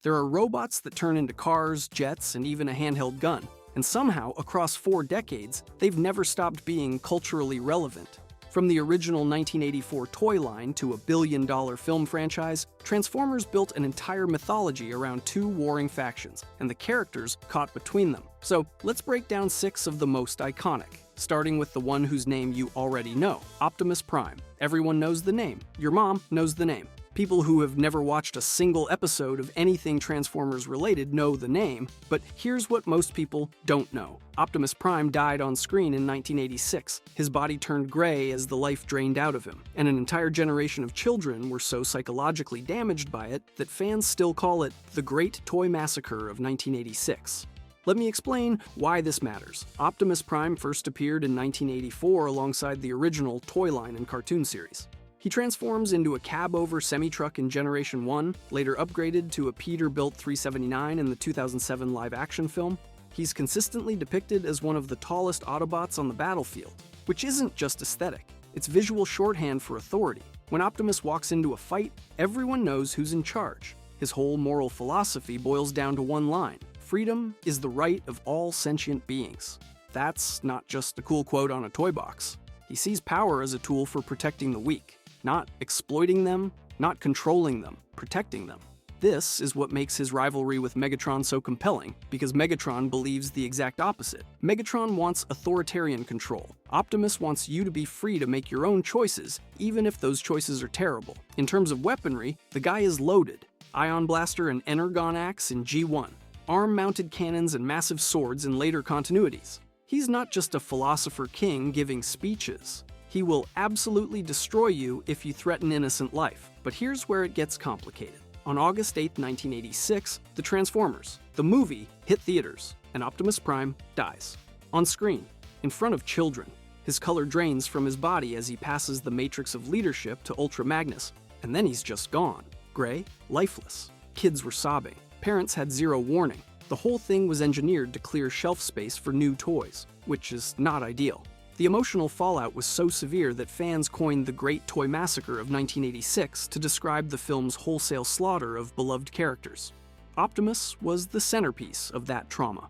There are robots that turn into cars, jets, and even a handheld gun. And somehow, across 4 decades, they've never stopped being culturally relevant. From the original 1984 toy line to a billion-dollar film franchise, Transformers built an entire mythology around 2 warring factions, and the characters caught between them. So let's break down 6 of the most iconic, starting with the one whose name you already know, Optimus Prime. Everyone knows the name. Your mom knows the name. People who have never watched a single episode of anything Transformers related know the name, but here's what most people don't know. Optimus Prime died on screen in 1986. His body turned gray as the life drained out of him, and an entire generation of children were so psychologically damaged by it that fans still call it the Great Toy Massacre of 1986. Let me explain why this matters. Optimus Prime first appeared in 1984 alongside the original toy line and cartoon series. He transforms into a cab-over semi-truck in Generation 1, later upgraded to a Peterbilt 379 in the 2007 live-action film. He's consistently depicted as one of the tallest Autobots on the battlefield, which isn't just aesthetic, it's visual shorthand for authority. When Optimus walks into a fight, everyone knows who's in charge. His whole moral philosophy boils down to one line: freedom is the right of all sentient beings. That's not just a cool quote on a toy box. He sees power as a tool for protecting the weak. Not exploiting them, not controlling them, protecting them. This is what makes his rivalry with Megatron so compelling, because Megatron believes the exact opposite. Megatron wants authoritarian control. Optimus wants you to be free to make your own choices, even if those choices are terrible. In terms of weaponry, the guy is loaded. Ion Blaster and Energon Axe in G1. Arm-mounted cannons and massive swords in later continuities. He's not just a philosopher king giving speeches. He will absolutely destroy you if you threaten innocent life. But here's where it gets complicated. On August 8, 1986, The Transformers, the movie, hit theaters, and Optimus Prime dies. On screen, in front of children. His color drains from his body as he passes the matrix of leadership to Ultra Magnus, and then he's just gone. Gray, lifeless. Kids were sobbing. Parents had zero warning. The whole thing was engineered to clear shelf space for new toys, which is not ideal. The emotional fallout was so severe that fans coined the Great Toy Massacre of 1986 to describe the film's wholesale slaughter of beloved characters. Optimus was the centerpiece of that trauma.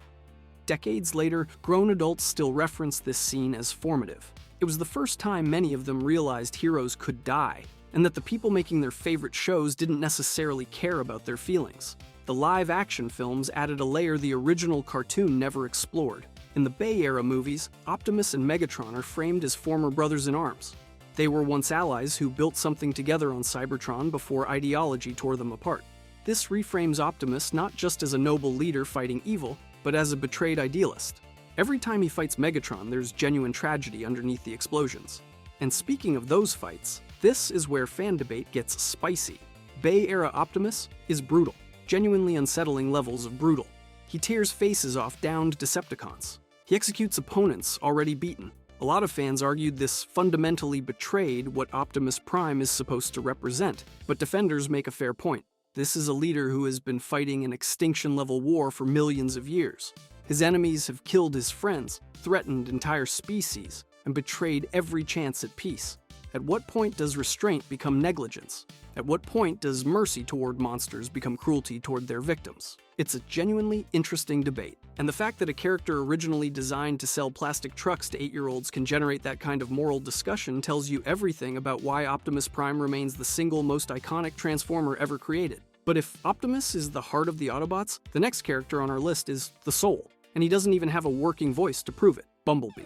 Decades later, grown adults still reference this scene as formative. It was the first time many of them realized heroes could die, and that the people making their favorite shows didn't necessarily care about their feelings. The live-action films added a layer the original cartoon never explored. In the Bay-era movies, Optimus and Megatron are framed as former brothers-in-arms. They were once allies who built something together on Cybertron before ideology tore them apart. This reframes Optimus not just as a noble leader fighting evil, but as a betrayed idealist. Every time he fights Megatron, there's genuine tragedy underneath the explosions. And speaking of those fights, this is where fan debate gets spicy. Bay-era Optimus is brutal, genuinely unsettling levels of brutal. He tears faces off downed Decepticons. He executes opponents already beaten. A lot of fans argued this fundamentally betrayed what Optimus Prime is supposed to represent, but defenders make a fair point. This is a leader who has been fighting an extinction-level war for millions of years. His enemies have killed his friends, threatened entire species, and betrayed every chance at peace. At what point does restraint become negligence? At what point does mercy toward monsters become cruelty toward their victims? It's a genuinely interesting debate, and the fact that a character originally designed to sell plastic trucks to 8-year-olds can generate that kind of moral discussion tells you everything about why Optimus Prime remains the single most iconic Transformer ever created. But if Optimus is the heart of the Autobots, the next character on our list is the Soul, and he doesn't even have a working voice to prove it: Bumblebee.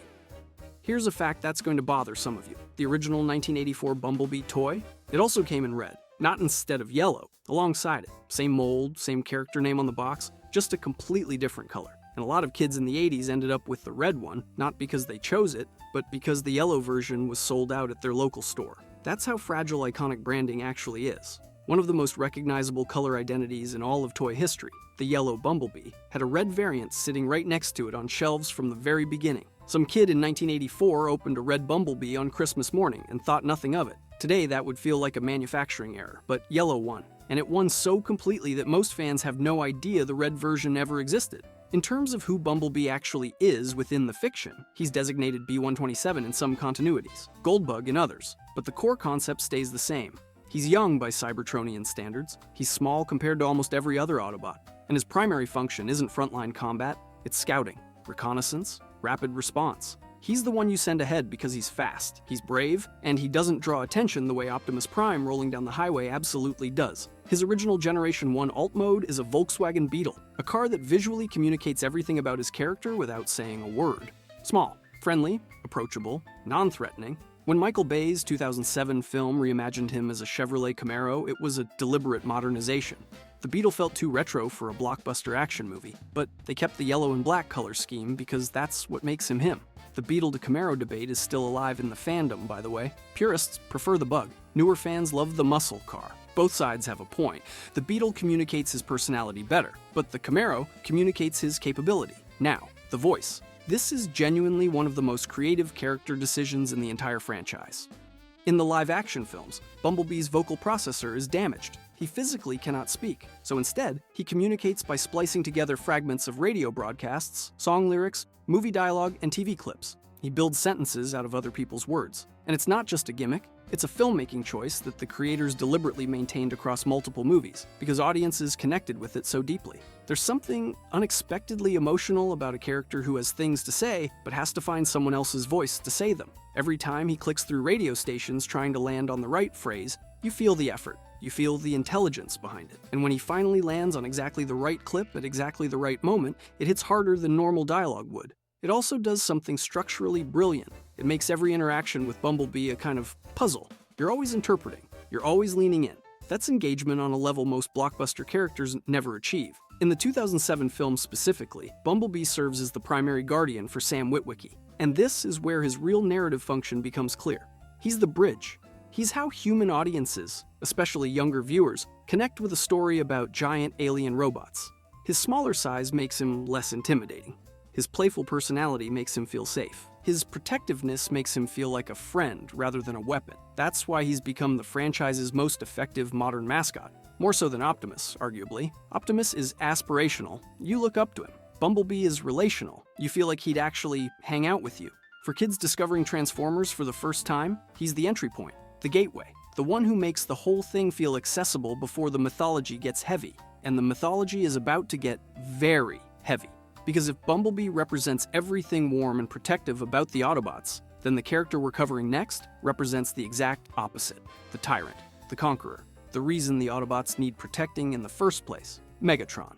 Here's a fact that's going to bother some of you. The original 1984 Bumblebee toy, it also came in red, not instead of yellow, alongside it. Same mold, same character name on the box, just a completely different color. And a lot of kids in the 80s ended up with the red one, not because they chose it, but because the yellow version was sold out at their local store. That's how fragile iconic branding actually is. One of the most recognizable color identities in all of toy history, the yellow Bumblebee, had a red variant sitting right next to it on shelves from the very beginning. Some kid in 1984 opened a red Bumblebee on Christmas morning and thought nothing of it. Today that would feel like a manufacturing error, but yellow won. And it won so completely that most fans have no idea the red version ever existed. In terms of who Bumblebee actually is within the fiction, he's designated B-127 in some continuities, Goldbug in others, but the core concept stays the same. He's young by Cybertronian standards, he's small compared to almost every other Autobot, and his primary function isn't frontline combat, it's scouting, reconnaissance, rapid response. He's the one you send ahead because he's fast, he's brave, and he doesn't draw attention the way Optimus Prime rolling down the highway absolutely does. His original Generation 1 alt mode is a Volkswagen Beetle, a car that visually communicates everything about his character without saying a word. Small, friendly, approachable, non-threatening. When Michael Bay's 2007 film reimagined him as a Chevrolet Camaro, it was a deliberate modernization. The Beetle felt too retro for a blockbuster action movie, but they kept the yellow and black color scheme because that's what makes him him. The Beetle to Camaro debate is still alive in the fandom, by the way. Purists prefer the Bug. Newer fans love the muscle car. Both sides have a point. The Beetle communicates his personality better, but the Camaro communicates his capability. Now, the voice. This is genuinely one of the most creative character decisions in the entire franchise. In the live-action films, Bumblebee's vocal processor is damaged. He physically cannot speak, so instead, he communicates by splicing together fragments of radio broadcasts, song lyrics, movie dialogue, and TV clips. He builds sentences out of other people's words. And it's not just a gimmick, it's a filmmaking choice that the creators deliberately maintained across multiple movies, because audiences connected with it so deeply. There's something unexpectedly emotional about a character who has things to say, but has to find someone else's voice to say them. Every time he clicks through radio stations trying to land on the right phrase, you feel the effort. You feel the intelligence behind it. And when he finally lands on exactly the right clip at exactly the right moment, it hits harder than normal dialogue would. It also does something structurally brilliant. It makes every interaction with Bumblebee a kind of puzzle. You're always interpreting. You're always leaning in. That's engagement on a level most blockbuster characters never achieve. In the 2007 film specifically, Bumblebee serves as the primary guardian for Sam Witwicky. And this is where his real narrative function becomes clear. He's the bridge. He's how human audiences, especially younger viewers, connect with a story about giant alien robots. His smaller size makes him less intimidating. His playful personality makes him feel safe. His protectiveness makes him feel like a friend rather than a weapon. That's why he's become the franchise's most effective modern mascot. More so than Optimus, arguably. Optimus is aspirational. You look up to him. Bumblebee is relational. You feel like he'd actually hang out with you. For kids discovering Transformers for the first time, he's the entry point, the gateway, the one who makes the whole thing feel accessible before the mythology gets heavy. And the mythology is about to get very heavy. Because if Bumblebee represents everything warm and protective about the Autobots, then the character we're covering next represents the exact opposite. The tyrant, the conqueror, the reason the Autobots need protecting in the first place, Megatron.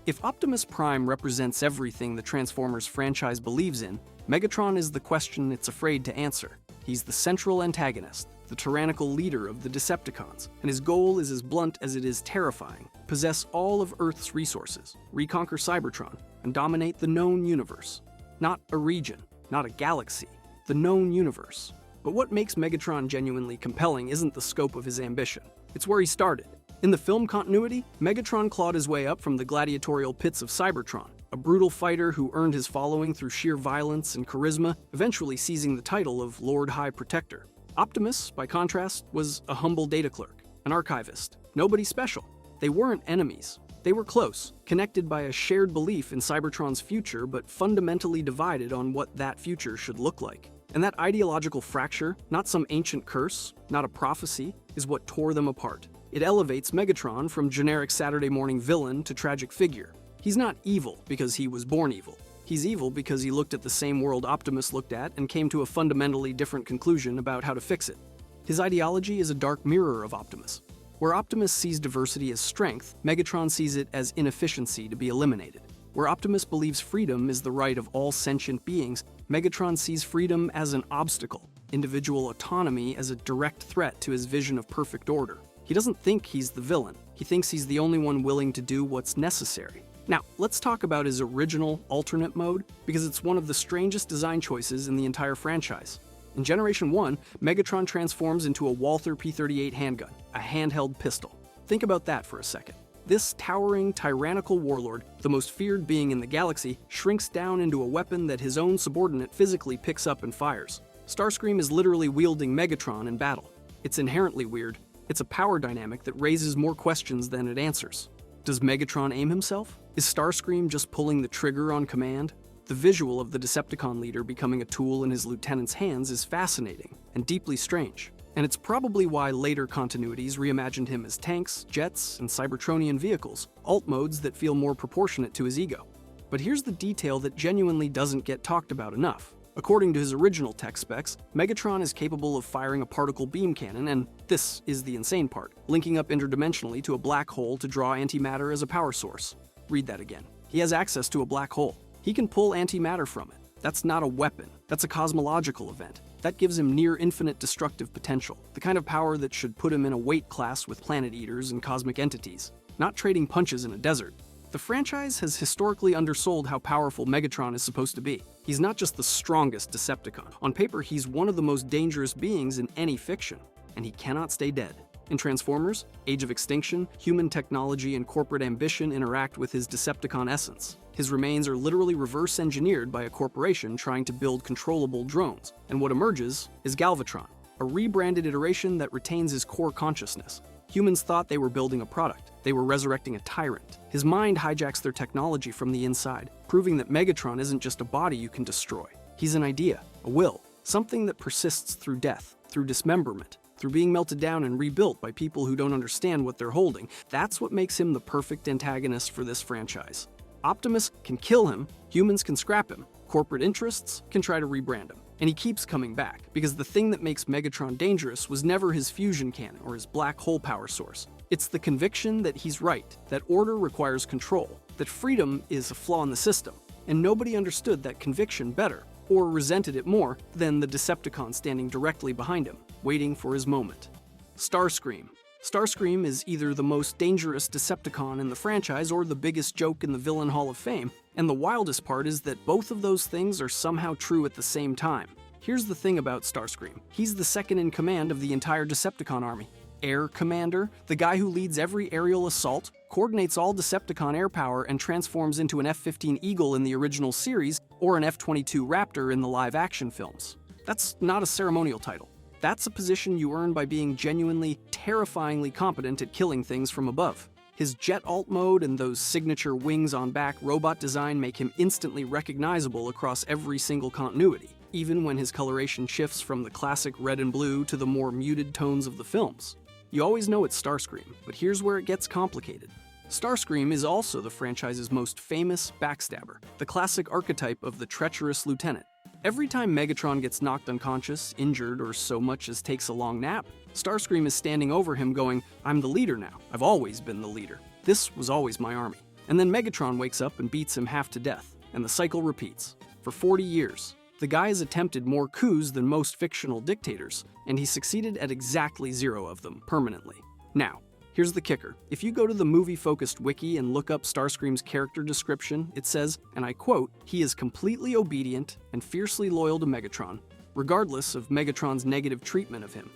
If Optimus Prime represents everything the Transformers franchise believes in, Megatron is the question it's afraid to answer. He's the central antagonist, the tyrannical leader of the Decepticons, and his goal is as blunt as it is terrifying. Possess all of Earth's resources, reconquer Cybertron, and dominate the known universe. Not a region, not a galaxy, the known universe. But what makes Megatron genuinely compelling isn't the scope of his ambition. It's where he started. In the film continuity, Megatron clawed his way up from the gladiatorial pits of Cybertron, a brutal fighter who earned his following through sheer violence and charisma, eventually seizing the title of Lord High Protector. Optimus, by contrast, was a humble data clerk, an archivist, nobody special. They weren't enemies. They were close, connected by a shared belief in Cybertron's future, but fundamentally divided on what that future should look like. And that ideological fracture, not some ancient curse, not a prophecy, is what tore them apart. It elevates Megatron from generic Saturday morning villain to tragic figure. He's not evil because he was born evil. He's evil because he looked at the same world Optimus looked at and came to a fundamentally different conclusion about how to fix it. His ideology is a dark mirror of Optimus. Where Optimus sees diversity as strength, Megatron sees it as inefficiency to be eliminated. Where Optimus believes freedom is the right of all sentient beings, Megatron sees freedom as an obstacle, individual autonomy as a direct threat to his vision of perfect order. He doesn't think he's the villain. He thinks he's the only one willing to do what's necessary. Now, let's talk about his original alternate mode, because it's one of the strangest design choices in the entire franchise. In Generation 1, Megatron transforms into a Walther P-38 handgun, a handheld pistol. Think about that for a second. This towering, tyrannical warlord, the most feared being in the galaxy, shrinks down into a weapon that his own subordinate physically picks up and fires. Starscream is literally wielding Megatron in battle. It's inherently weird. It's a power dynamic that raises more questions than it answers. Does Megatron aim himself? Is Starscream just pulling the trigger on command? The visual of the Decepticon leader becoming a tool in his lieutenant's hands is fascinating and deeply strange. And it's probably why later continuities reimagined him as tanks, jets, and Cybertronian vehicles, alt modes that feel more proportionate to his ego. But here's the detail that genuinely doesn't get talked about enough. According to his original tech specs, Megatron is capable of firing a particle beam cannon, and this is the insane part, linking up interdimensionally to a black hole to draw antimatter as a power source. Read that again. He has access to a black hole. He can pull antimatter from it. That's not a weapon. That's a cosmological event. That gives him near infinite destructive potential, the kind of power that should put him in a weight class with planet eaters and cosmic entities, not trading punches in a desert. The franchise has historically undersold how powerful Megatron is supposed to be. He's not just the strongest Decepticon. On paper, he's one of the most dangerous beings in any fiction, and he cannot stay dead. In Transformers, Age of Extinction, human technology and corporate ambition interact with his Decepticon essence. His remains are literally reverse-engineered by a corporation trying to build controllable drones, and what emerges is Galvatron, a rebranded iteration that retains his core consciousness. Humans thought they were building a product. They were resurrecting a tyrant. His mind hijacks their technology from the inside, proving that Megatron isn't just a body you can destroy. He's an idea, a will, something that persists through death, through dismemberment, through being melted down and rebuilt by people who don't understand what they're holding. That's what makes him the perfect antagonist for this franchise. Optimus can kill him, humans can scrap him, corporate interests can try to rebrand him. And he keeps coming back, because the thing that makes Megatron dangerous was never his fusion cannon or his black hole power source. It's the conviction that he's right, that order requires control, that freedom is a flaw in the system. And nobody understood that conviction better, or resented it more, than the Decepticon standing directly behind him, waiting for his moment. Starscream. Starscream is either the most dangerous Decepticon in the franchise or the biggest joke in the Villain Hall of Fame, and the wildest part is that both of those things are somehow true at the same time. Here's the thing about Starscream. He's the second in command of the entire Decepticon army. Air Commander, the guy who leads every aerial assault, coordinates all Decepticon air power and transforms into an F-15 Eagle in the original series or an F-22 Raptor in the live-action films. That's not a ceremonial title. That's a position you earn by being genuinely, terrifyingly competent at killing things from above. His jet alt mode and those signature wings-on-back robot design make him instantly recognizable across every single continuity, even when his coloration shifts from the classic red and blue to the more muted tones of the films. You always know it's Starscream, but here's where it gets complicated. Starscream is also the franchise's most famous backstabber, the classic archetype of the treacherous lieutenant. Every time Megatron gets knocked unconscious, injured, or so much as takes a long nap, Starscream is standing over him going, "I'm the leader now. I've always been the leader. This was always my army." And then Megatron wakes up and beats him half to death, and the cycle repeats. For 40 years. The guy has attempted more coups than most fictional dictators, and he succeeded at exactly 0 of them, permanently. Now, here's the kicker. If you go to the movie-focused wiki and look up Starscream's character description, it says, and I quote, "He is completely obedient and fiercely loyal to Megatron, regardless of Megatron's negative treatment of him."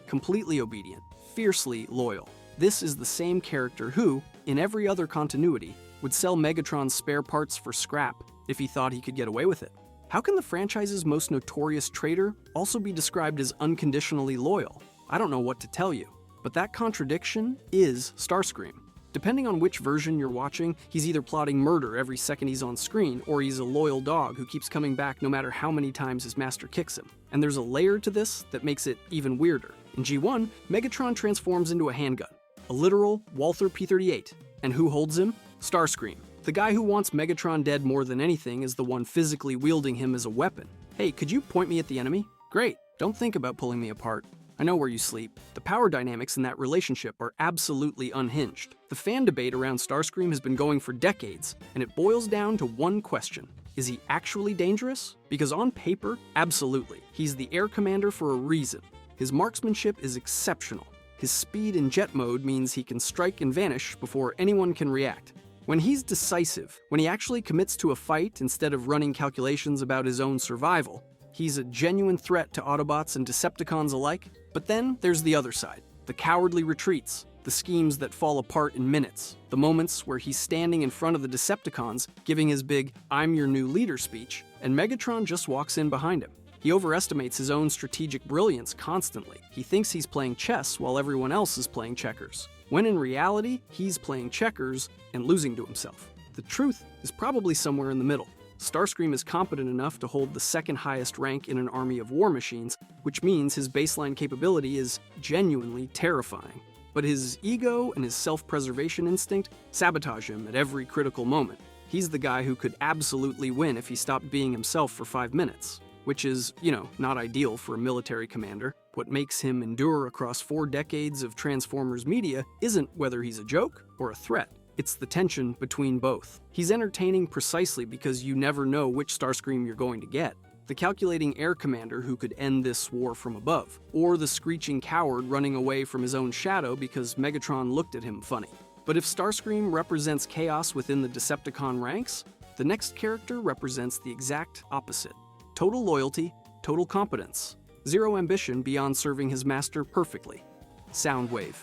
Completely obedient, fiercely loyal. This is the same character who, in every other continuity, would sell Megatron's spare parts for scrap if he thought he could get away with it. How can the franchise's most notorious traitor also be described as unconditionally loyal? I don't know what to tell you. But that contradiction is Starscream. Depending on which version you're watching, he's either plotting murder every second he's on screen, or he's a loyal dog who keeps coming back no matter how many times his master kicks him. And there's a layer to this that makes it even weirder. In G1, Megatron transforms into a handgun, a literal Walther P-38. And who holds him? Starscream. The guy who wants Megatron dead more than anything is the one physically wielding him as a weapon. Hey, could you point me at the enemy? Great. Don't think about pulling me apart. I know where you sleep. The power dynamics in that relationship are absolutely unhinged. The fan debate around Starscream has been going for decades, and it boils down to one question. Is he actually dangerous? Because on paper, absolutely. He's the air commander for a reason. His marksmanship is exceptional. His speed in jet mode means he can strike and vanish before anyone can react. When he's decisive, when he actually commits to a fight instead of running calculations about his own survival, he's a genuine threat to Autobots and Decepticons alike. But then there's the other side, the cowardly retreats, the schemes that fall apart in minutes, the moments where he's standing in front of the Decepticons giving his big "I'm your new leader" speech, and Megatron just walks in behind him. He overestimates his own strategic brilliance constantly. He thinks he's playing chess while everyone else is playing checkers, when in reality, he's playing checkers and losing to himself. The truth is probably somewhere in the middle. Starscream is competent enough to hold the second highest rank in an army of war machines, which means his baseline capability is genuinely terrifying. But his ego and his self-preservation instinct sabotage him at every critical moment. He's the guy who could absolutely win if he stopped being himself for 5 minutes, which is, not ideal for a military commander. What makes him endure across 4 decades of Transformers media isn't whether he's a joke or a threat. It's the tension between both. He's entertaining precisely because you never know which Starscream you're going to get. The calculating air commander who could end this war from above, or the screeching coward running away from his own shadow because Megatron looked at him funny. But if Starscream represents chaos within the Decepticon ranks, the next character represents the exact opposite. Total loyalty, total competence, zero ambition beyond serving his master perfectly. Soundwave.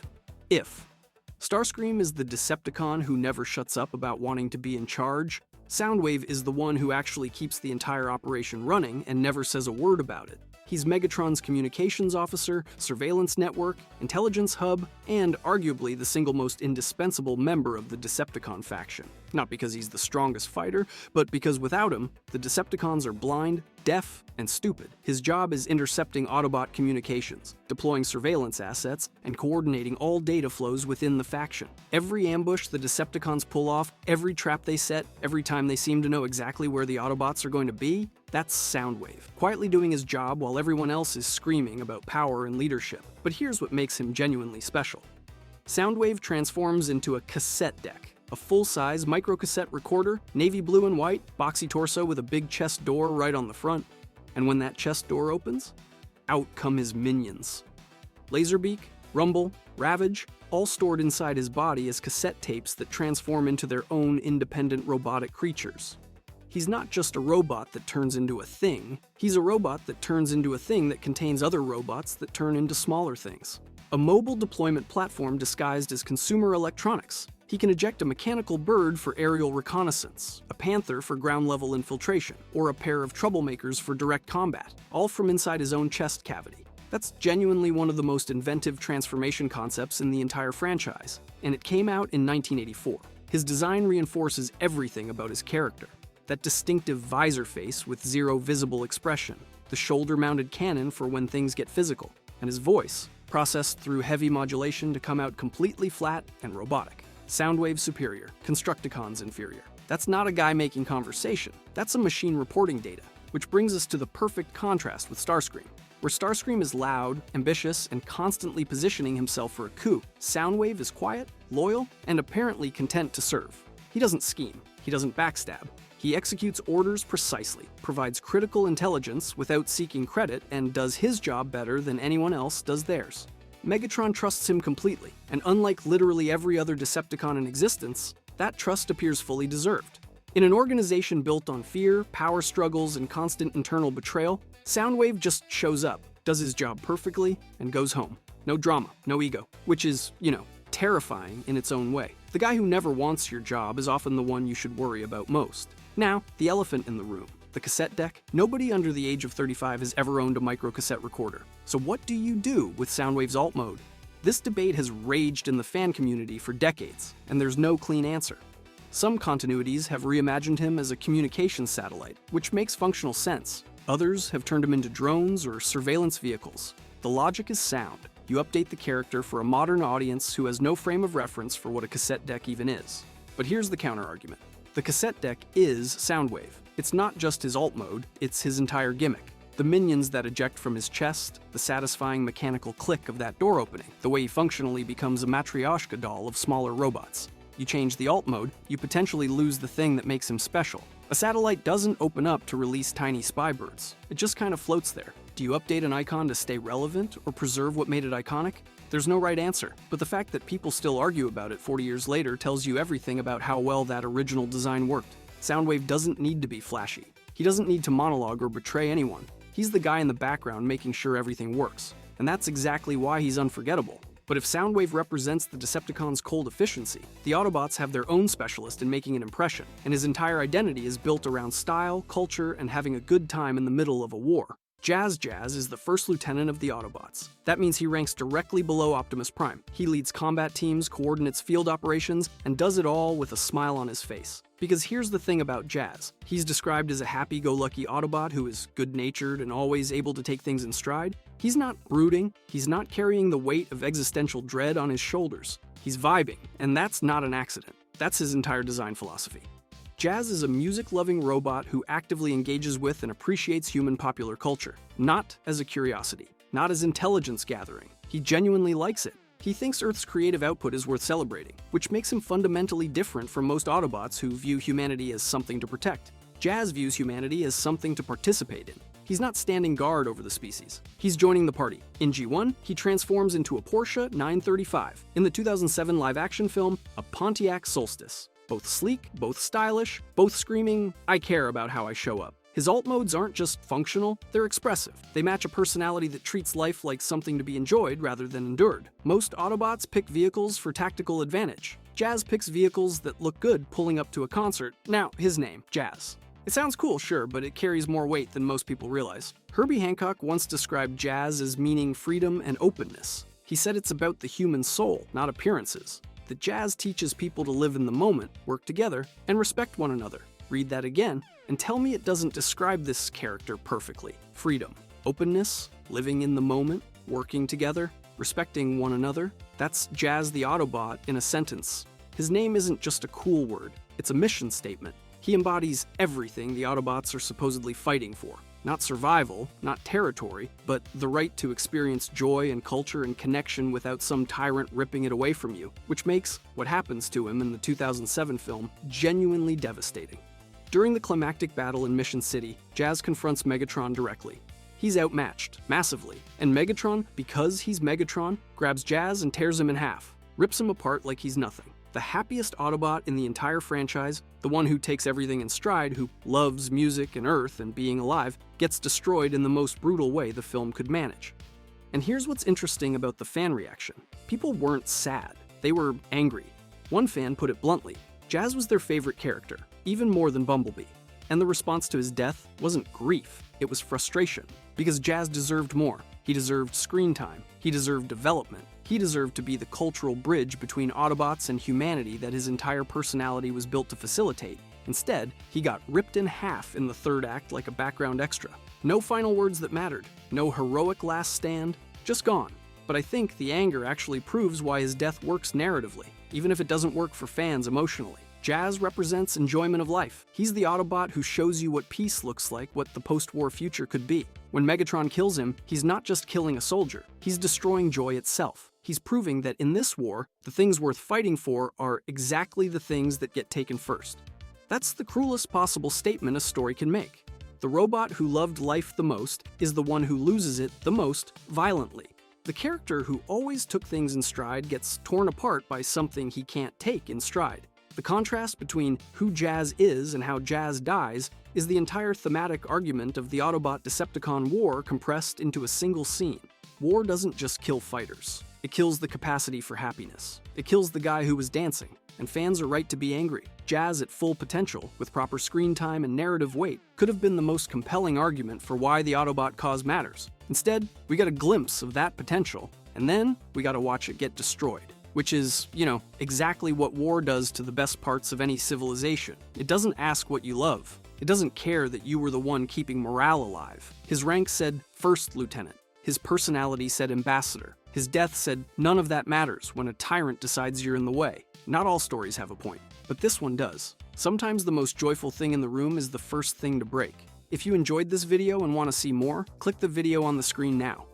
If Starscream is the Decepticon who never shuts up about wanting to be in charge, Soundwave is the one who actually keeps the entire operation running and never says a word about it. He's Megatron's communications officer, surveillance network, intelligence hub, and arguably the single most indispensable member of the Decepticon faction. Not because he's the strongest fighter, but because without him, the Decepticons are blind, deaf, and stupid. His job is intercepting Autobot communications, deploying surveillance assets, and coordinating all data flows within the faction. Every ambush the Decepticons pull off, every trap they set, every time they seem to know exactly where the Autobots are going to be, that's Soundwave, quietly doing his job while everyone else is screaming about power and leadership. But here's what makes him genuinely special. Soundwave transforms into a cassette deck. A full-size microcassette recorder, navy blue and white, boxy torso with a big chest door right on the front. And when that chest door opens, out come his minions. Laserbeak, Rumble, Ravage, all stored inside his body as cassette tapes that transform into their own independent robotic creatures. He's not just a robot that turns into a thing, he's a robot that turns into a thing that contains other robots that turn into smaller things. A mobile deployment platform disguised as consumer electronics. He can eject a mechanical bird for aerial reconnaissance, a panther for ground-level infiltration, or a pair of troublemakers for direct combat, all from inside his own chest cavity. That's genuinely one of the most inventive transformation concepts in the entire franchise, and it came out in 1984. His design reinforces everything about his character. That distinctive visor face with zero visible expression, the shoulder-mounted cannon for when things get physical, and his voice, processed through heavy modulation to come out completely flat and robotic. Soundwave superior, Constructicons inferior. That's not a guy making conversation, that's a machine reporting data, which brings us to the perfect contrast with Starscream. Where Starscream is loud, ambitious, and constantly positioning himself for a coup, Soundwave is quiet, loyal, and apparently content to serve. He doesn't scheme, he doesn't backstab. He executes orders precisely, provides critical intelligence without seeking credit, and does his job better than anyone else does theirs. Megatron trusts him completely, and unlike literally every other Decepticon in existence, that trust appears fully deserved. In an organization built on fear, power struggles, and constant internal betrayal, Soundwave just shows up, does his job perfectly, and goes home. No drama, no ego, which is, terrifying in its own way. The guy who never wants your job is often the one you should worry about most. Now, the elephant in the room. The cassette deck? Nobody under the age of 35 has ever owned a microcassette recorder. So what do you do with Soundwave's alt mode? This debate has raged in the fan community for decades, and there's no clean answer. Some continuities have reimagined him as a communications satellite, which makes functional sense. Others have turned him into drones or surveillance vehicles. The logic is sound. You update the character for a modern audience who has no frame of reference for what a cassette deck even is. But here's the counter-argument. The cassette deck is Soundwave. It's not just his alt mode, it's his entire gimmick. The minions that eject from his chest, the satisfying mechanical click of that door opening, the way he functionally becomes a Matryoshka doll of smaller robots. You change the alt mode, you potentially lose the thing that makes him special. A satellite doesn't open up to release tiny spy birds. It just kind of floats there. Do you update an icon to stay relevant or preserve what made it iconic? There's no right answer, but the fact that people still argue about it 40 years later tells you everything about how well that original design worked. Soundwave doesn't need to be flashy. He doesn't need to monologue or betray anyone. He's the guy in the background making sure everything works, and that's exactly why he's unforgettable. But if Soundwave represents the Decepticons' cold efficiency, the Autobots have their own specialist in making an impression, and his entire identity is built around style, culture, and having a good time in the middle of a war. Jazz is the first lieutenant of the Autobots. That means he ranks directly below Optimus Prime. He leads combat teams, coordinates field operations, and does it all with a smile on his face. Because here's the thing about Jazz. He's described as a happy-go-lucky Autobot who is good-natured and always able to take things in stride. He's not brooding, he's not carrying the weight of existential dread on his shoulders. He's vibing, and that's not an accident. That's his entire design philosophy. Jazz is a music-loving robot who actively engages with and appreciates human popular culture, not as a curiosity, not as intelligence gathering. He genuinely likes it. He thinks Earth's creative output is worth celebrating, which makes him fundamentally different from most Autobots who view humanity as something to protect. Jazz views humanity as something to participate in. He's not standing guard over the species. He's joining the party. In G1, he transforms into a Porsche 935. In the 2007 live-action film, a Pontiac Solstice. Both sleek, both stylish, both screaming, "I care about how I show up." His alt modes aren't just functional, they're expressive. They match a personality that treats life like something to be enjoyed rather than endured. Most Autobots pick vehicles for tactical advantage. Jazz picks vehicles that look good pulling up to a concert. Now, his name, Jazz. It sounds cool, sure, but it carries more weight than most people realize. Herbie Hancock once described Jazz as meaning freedom and openness. He said it's about the human soul, not appearances. That Jazz teaches people to live in the moment, work together, and respect one another. Read that again, and tell me it doesn't describe this character perfectly. Freedom, openness, living in the moment, working together, respecting one another. That's Jazz the Autobot in a sentence. His name isn't just a cool word, it's a mission statement. He embodies everything the Autobots are supposedly fighting for. Not survival, not territory, but the right to experience joy and culture and connection without some tyrant ripping it away from you, which makes what happens to him in the 2007 film genuinely devastating. During the climactic battle in Mission City, Jazz confronts Megatron directly. He's outmatched, massively, and Megatron, because he's Megatron, grabs Jazz and tears him in half, rips him apart like he's nothing. The happiest Autobot in the entire franchise, the one who takes everything in stride, who loves music and Earth and being alive, gets destroyed in the most brutal way the film could manage. And here's what's interesting about the fan reaction. People weren't sad, they were angry. One fan put it bluntly, Jazz was their favorite character, even more than Bumblebee. And the response to his death wasn't grief, it was frustration. Because Jazz deserved more. He deserved screen time, he deserved development. He deserved to be the cultural bridge between Autobots and humanity that his entire personality was built to facilitate. Instead, he got ripped in half in the third act like a background extra. No final words that mattered, no heroic last stand, just gone. But I think the anger actually proves why his death works narratively, even if it doesn't work for fans emotionally. Jazz represents enjoyment of life. He's the Autobot who shows you what peace looks like, what the post-war future could be. When Megatron kills him, he's not just killing a soldier, he's destroying joy itself. He's proving that in this war, the things worth fighting for are exactly the things that get taken first. That's the cruelest possible statement a story can make. The robot who loved life the most is the one who loses it the most violently. The character who always took things in stride gets torn apart by something he can't take in stride. The contrast between who Jazz is and how Jazz dies is the entire thematic argument of the Autobot-Decepticon war compressed into a single scene. War doesn't just kill fighters. It kills the capacity for happiness. It kills the guy who was dancing. And fans are right to be angry. Jazz at full potential, with proper screen time and narrative weight, could have been the most compelling argument for why the Autobot cause matters. Instead, we got a glimpse of that potential, and then we gotta watch it get destroyed. Which is, exactly what war does to the best parts of any civilization. It doesn't ask what you love. It doesn't care that you were the one keeping morale alive. His rank said First Lieutenant. His personality said Ambassador. His death said none of that matters when a tyrant decides you're in the way. Not all stories have a point, but this one does. Sometimes the most joyful thing in the room is the first thing to break. If you enjoyed this video and want to see more, click the video on the screen now.